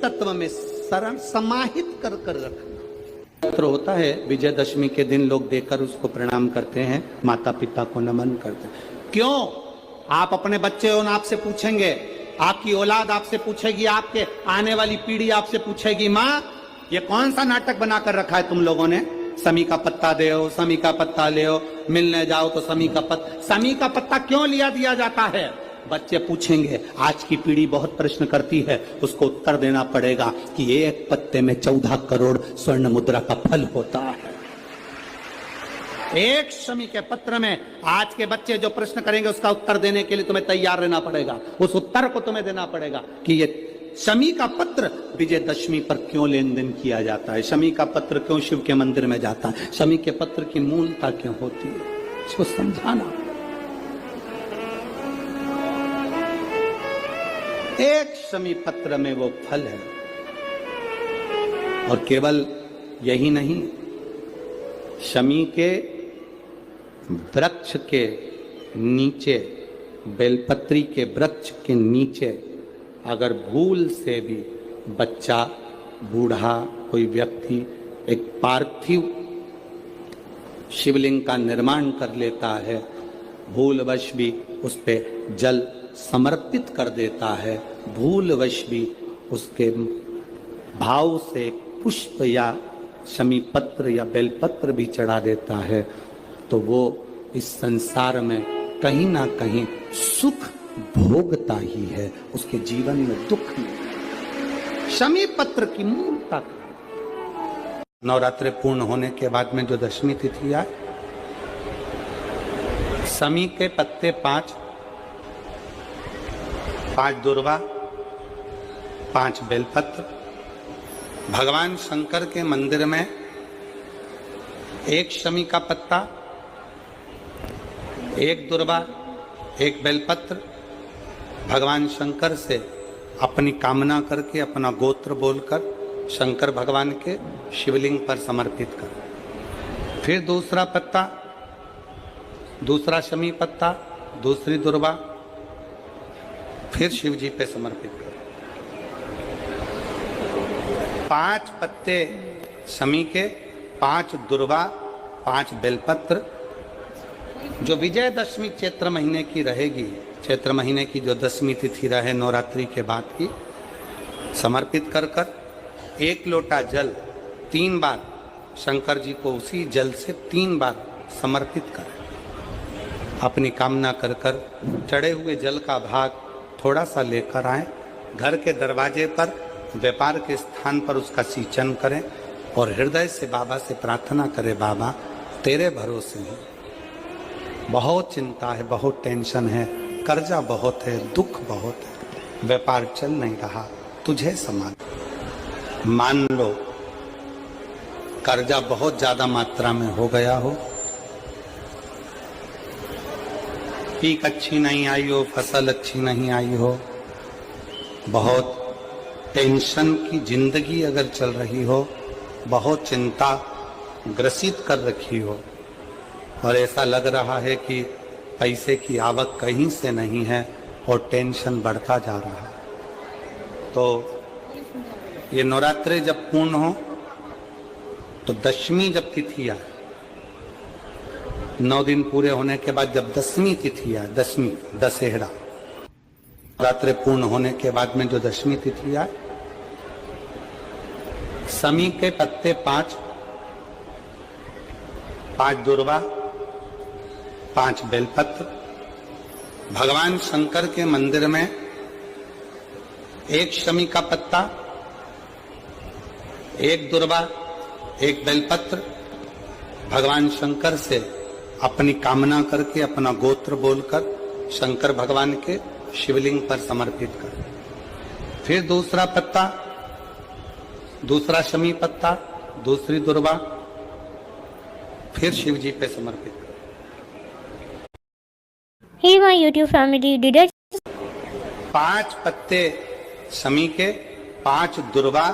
तत्व में शरण समाहित कर कर रखना। पत्र होता है विजयदशमी के दिन लोग देकर उसको प्रणाम करते हैं, माता पिता को नमन करते हैं। क्यों? आप अपने बच्चे हो, आपसे पूछेंगे, आपकी औलाद आपसे पूछेगी, आपके आने वाली पीढ़ी आपसे पूछेगी, माँ ये कौन सा नाटक बनाकर रखा है तुम लोगों ने? समी का पत्ता दे, समी का पत्ता ले, मिलने जाओ तो समी का पत्ता क्यों लिया दिया जाता है? बच्चे पूछेंगे। आज की पीढ़ी बहुत प्रश्न करती है, उसको उत्तर देना पड़ेगा कि एक पत्ते में 14 करोड़ स्वर्ण मुद्रा का फल होता है। एक शमी के पत्र में आज के बच्चे जो प्रश्न करेंगे उसका उत्तर देने के लिए तुम्हें तैयार रहना पड़ेगा। उस उत्तर को तुम्हें देना पड़ेगा कि ये शमी का पत्र विजयदशमी पर क्यों लेन देन किया जाता है, शमी का पत्र क्यों शिव के मंदिर में जाता है, शमी के पत्र की मूलता क्यों होती है, इसको समझाना। एक शमी पत्र में वो फल है। और केवल यही नहीं, शमी के वृक्ष के नीचे, बेलपत्री के वृक्ष के नीचे अगर भूल से भी बच्चा, बूढ़ा, कोई व्यक्ति एक पार्थिव शिवलिंग का निर्माण कर लेता है, भूलवश भी उस पे जल समर्पित कर देता है, भूलवश भी उसके भाव से पुष्प या शमी पत्र या बेलपत्र भी चढ़ा देता है, तो वो इस संसार में कहीं ना कहीं सुख भोगता ही है, उसके जीवन में दुख नहीं। शमी पत्र की मूलता। नवरात्रि पूर्ण होने के बाद में जो दशमी तिथि आए, शमी के पत्ते 5 दुर्वा, 5 बेलपत्र, भगवान शंकर के मंदिर में 1 शमी का पत्ता, 1 दुर्वा, 1 बेलपत्र, भगवान शंकर से अपनी कामना करके, अपना गोत्र बोलकर शंकर भगवान के शिवलिंग पर समर्पित कर। फिर दूसरा पत्ता, दूसरा शमी पत्ता, दूसरी दुर्वा, फिर शिव जी पे समर्पित कर। 5 पत्ते शमी के, 5 दुर्वा, 5 बेलपत्र, जो विजयदशमी चैत्र महीने की रहेगी, चैत्र महीने की जो दशमी तिथि रहे नवरात्रि के बाद की, समर्पित कर कर 1 लोटा जल 3 बार शंकर जी को उसी जल से 3 बार समर्पित करें। अपनी कामना कर कर चढ़े हुए जल का भाग थोड़ा सा लेकर आए, घर के दरवाजे पर, व्यापार के स्थान पर उसका सिंचन करें और हृदय से बाबा से प्रार्थना करें, बाबा तेरे भरोसे हैं, बहुत चिंता है, बहुत टेंशन है, कर्जा बहुत है, दुख बहुत है, व्यापार चल नहीं रहा, तुझे संभाल। मान लो कर्जा बहुत ज्यादा मात्रा में हो गया हो, पीक अच्छी नहीं आई हो, फसल अच्छी नहीं आई हो, बहुत टेंशन की जिंदगी अगर चल रही हो, बहुत चिंता ग्रसित कर रखी हो और ऐसा लग रहा है कि पैसे की आवक कहीं से नहीं है और टेंशन बढ़ता जा रहा है, तो ये नवरात्रि जब पूर्ण हो तो दशमी जब तिथि आए, 9 दिन पूरे होने के बाद जब दसवीं तिथि आए, दशमी दशहरा, नवरात्रि पूर्ण होने के बाद में जो दशमी तिथि आए, शमी के पत्ते 5 दुर्वा, 5 बेलपत्र, भगवान शंकर के मंदिर में 1 शमी का पत्ता, 1 दुर्वा, 1 बेलपत्र, भगवान शंकर से अपनी कामना करके, अपना गोत्र बोलकर शंकर भगवान के शिवलिंग पर समर्पित कर। फिर दूसरा पत्ता, दूसरा शमी पत्ता, दूसरी दुर्वा, फिर शिव जी पे समर्पित कर। Hey my YouTube family, did I 5 पत्ते शमी के, 5 दुर्वा,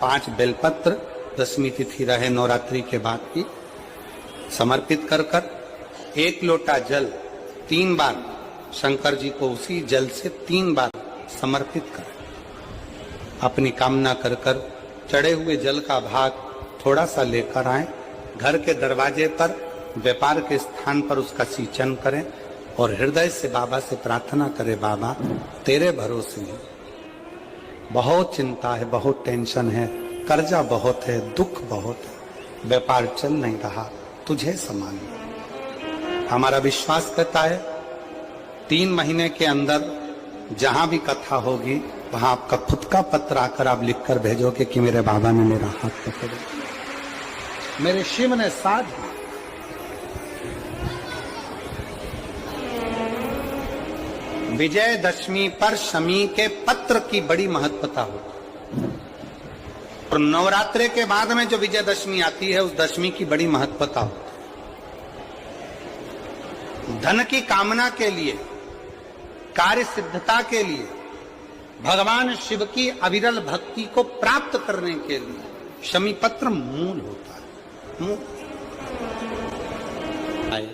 5 बेलपत्र, दशमी तिथि रहे नवरात्रि के बाद की, समर्पित कर कर 1 लोटा जल 3 बार शंकर जी को उसी जल से 3 बार समर्पित कर। अपनी कामना कर कर चढ़े हुए जल का भाग थोड़ा सा लेकर आए, घर के दरवाजे पर व्यापार के स्थान पर उसका सिंचन करें और हृदय से बाबा से प्रार्थना करें, बाबा तेरे भरोसे हैं, बहुत चिंता है, बहुत टेंशन है, कर्जा बहुत है, दुख बहुत है, व्यापार चल नहीं रहा, तुझे संभालना। हमारा विश्वास कहता है 3 महीने के अंदर जहां भी कथा होगी वहां आपका खुद का पत्र आकर आप लिखकर भेजोगे कि मेरे बाबा ने मेरा हाथ पकड़ा, मेरे शिव ने साथ दिया। विजयदशमी पर शमी के पत्र की बड़ी महत्वता होती है और नवरात्रे के बाद में जो विजयदशमी आती है उस दशमी की बड़ी महत्वता होती है। धन की कामना के लिए, कार्य सिद्धता के लिए, भगवान शिव की अविरल भक्ति को प्राप्त करने के लिए शमी पत्र मूल होता है। मूल आए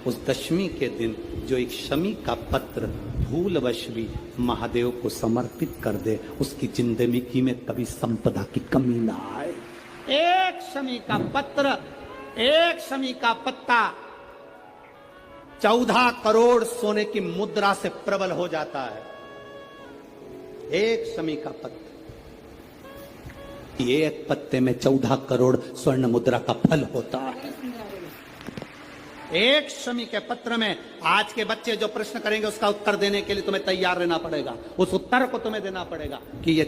उस दशमी के दिन जो एक शमी का पत्र भूलवश भी महादेव को समर्पित कर दे, उसकी जिंदगी में कभी संपदा की कमी ना आए। एक शमी का पत्र, एक शमी का पत्ता 14 करोड़ सोने की मुद्रा से प्रबल हो जाता है। एक शमी का पत्र, एक पत्ते में 14 करोड़ स्वर्ण मुद्रा का फल होता है। एक शमी के पत्र में आज के बच्चे जो प्रश्न करेंगे उसका उत्तर देने के लिए तुम्हें तैयार रहना पड़ेगा, उस उत्तर को तुम्हें देना पड़ेगा कि ये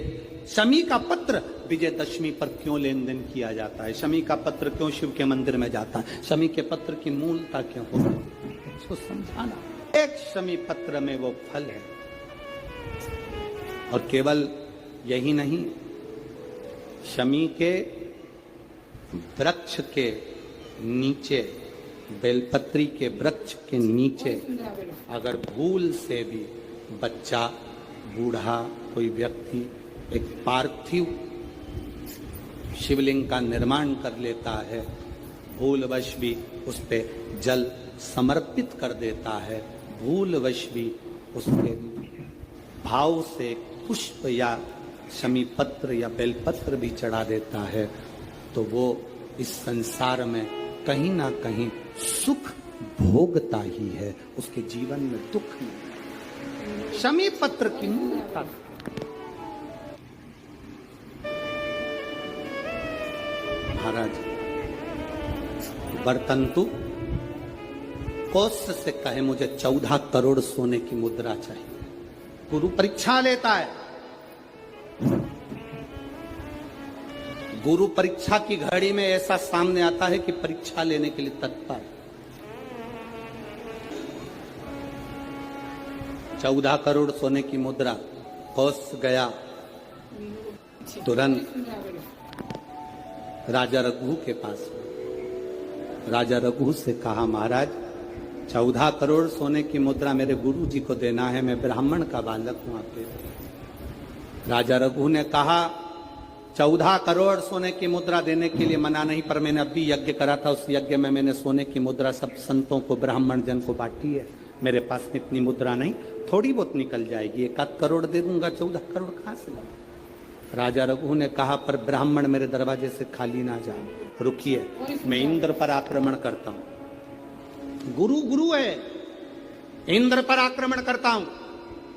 शमी का पत्र विजयदशमी पर क्यों लेन देन किया जाता है, शमी का पत्र क्यों शिव के मंदिर में जाता है, शमी के पत्र की मूलता क्यों हो, उसको समझाना। एक शमी पत्र में वो फल है। और केवल यही नहीं, शमी के वृक्ष के नीचे, बेलपत्री के वृक्ष के नीचे अगर भूल से भी बच्चा, बूढ़ा, कोई व्यक्ति एक पार्थिव शिवलिंग का निर्माण कर लेता है, भूलवश भी उस पे जल समर्पित कर देता है, भूलवश भी उसके भाव से पुष्प या शमी पत्र या बेलपत्र भी चढ़ा देता है, तो वो इस संसार में कहीं ना कहीं सुख भोगता ही है, उसके जीवन में दुख नहीं। शमी पत्र की मूलता। महाराज बर्तंतु कौत्स से कहे मुझे 14 करोड़ सोने की मुद्रा चाहिए। गुरु परीक्षा लेता है। गुरु परीक्षा की घड़ी में ऐसा सामने आता है कि परीक्षा लेने के लिए तत्पर। 14 करोड़ सोने की मुद्रा, कौत्स गया तुरंत राजा रघु के पास। राजा रघु से कहा, महाराज 14 करोड़ सोने की मुद्रा मेरे गुरु जी को देना है, मैं ब्राह्मण का बालक हूं आपके। राजा रघु ने कहा 14 करोड़ सोने की मुद्रा देने के लिए मना नहीं, पर मैंने अभी यज्ञ करा था, उस यज्ञ में मैंने सोने की मुद्रा सब संतों को, ब्राह्मण जन को बांटी है। मेरे पास में इतनी मुद्रा नहीं, थोड़ी बहुत निकल जाएगी, 1 करोड़ दे दूंगा, 14 करोड़ कहां से लाऊं? राजा रघु ने कहा, पर ब्राह्मण मेरे दरवाजे से खाली ना जाए, रुकिए, मैं इंद्र पर आक्रमण करता हूं। गुरु गुरु है, इंद्र पर आक्रमण करता हूं।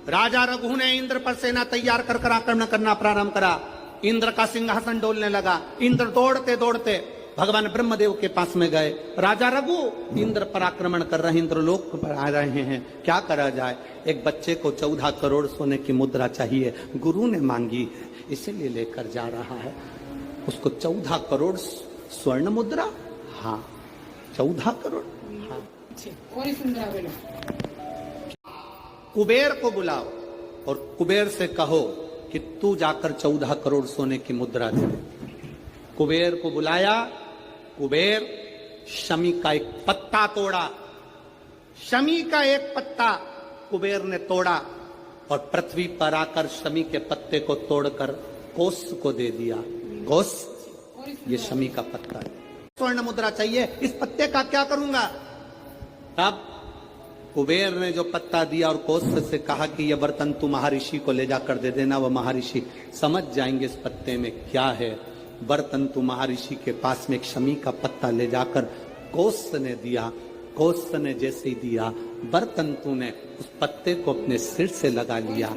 राजा रघु ने इंद्र पर सेना तैयार कर आक्रमण करना प्रारंभ करा। इंद्र का सिंहासन डोलने लगा। इंद्र दौड़ते दौड़ते भगवान ब्रह्मदेव के पास में गए। राजा रघु इंद्र पर आक्रमण कर रहे हैं, इंद्र लोक पर आ रहे हैं, क्या करा जाए? एक बच्चे को 14 करोड़ सोने की मुद्रा चाहिए, गुरु ने मांगी है, इसीलिए लेकर जा रहा है। उसको 14 करोड़ स्वर्ण मुद्रा, हाँ 14 करोड़, हाँ। कुबेर को बुलाओ और कुबेर से कहो कि तू जाकर 14 करोड़ सोने की मुद्रा दे दे। कुबेर को बुलाया। कुबेर शमी का एक पत्ता तोड़ा। शमी का एक पत्ता कुबेर ने तोड़ा और पृथ्वी पर आकर शमी के पत्ते को तोड़कर कोस को दे दिया। कोस, ये शमी का पत्ता है। स्वर्ण मुद्रा चाहिए, इस पत्ते का क्या करूंगा? अब कुबेर ने जो पत्ता दिया और कौत्स से कहा कि यह बर्तन तू महर्षि को ले जाकर दे देना, वह महर्षि समझ जाएंगे इस पत्ते में क्या है। बर्तन तू महर्षि के पास में एक शमी का पत्ता ले जाकर कौत्स ने दिया। कौत्स ने जैसे ही दिया, बर्तंतु ने उस पत्ते को अपने सिर से लगा लिया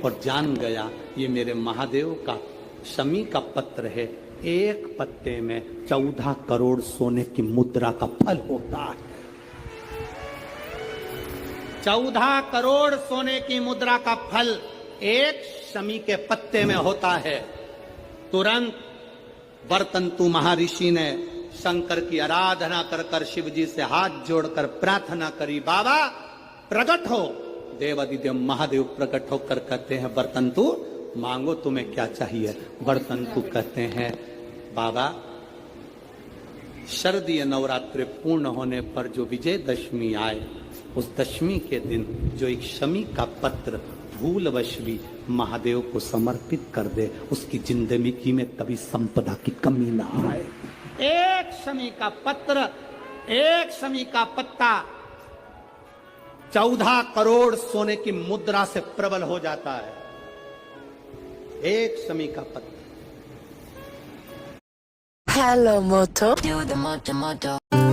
और जान गया ये मेरे महादेव का शमी का पत्र है। एक पत्ते में 14 करोड़ सोने की मुद्रा का फल होता है। 14 करोड़ सोने की मुद्रा का फल एक शमी के पत्ते में होता है। तुरंत बर्तंतु महर्षि ने शंकर की आराधना कर कर शिव जी से हाथ जोड़कर प्रार्थना करी, बाबा प्रकट हो। देवादिदेव महादेव प्रकट होकर कहते हैं, बर्तंतु मांगो तुम्हें क्या चाहिए। बर्तंतु कहते हैं, बाबा शारदीय नवरात्रि पूर्ण होने पर जो विजयदशमी आए, उस दशमी के दिन जो एक शमी का पत्र भूलवश भी महादेव को समर्पित कर दे, उसकी जिंदगी में कभी संपदा की कमी ना आए। एक शमी का पत्र, एक शमी का पत्ता 14 करोड़ सोने की मुद्रा से प्रबल हो जाता है। एक शमी का पत्ता। Hello, Moto. Do the moto moto.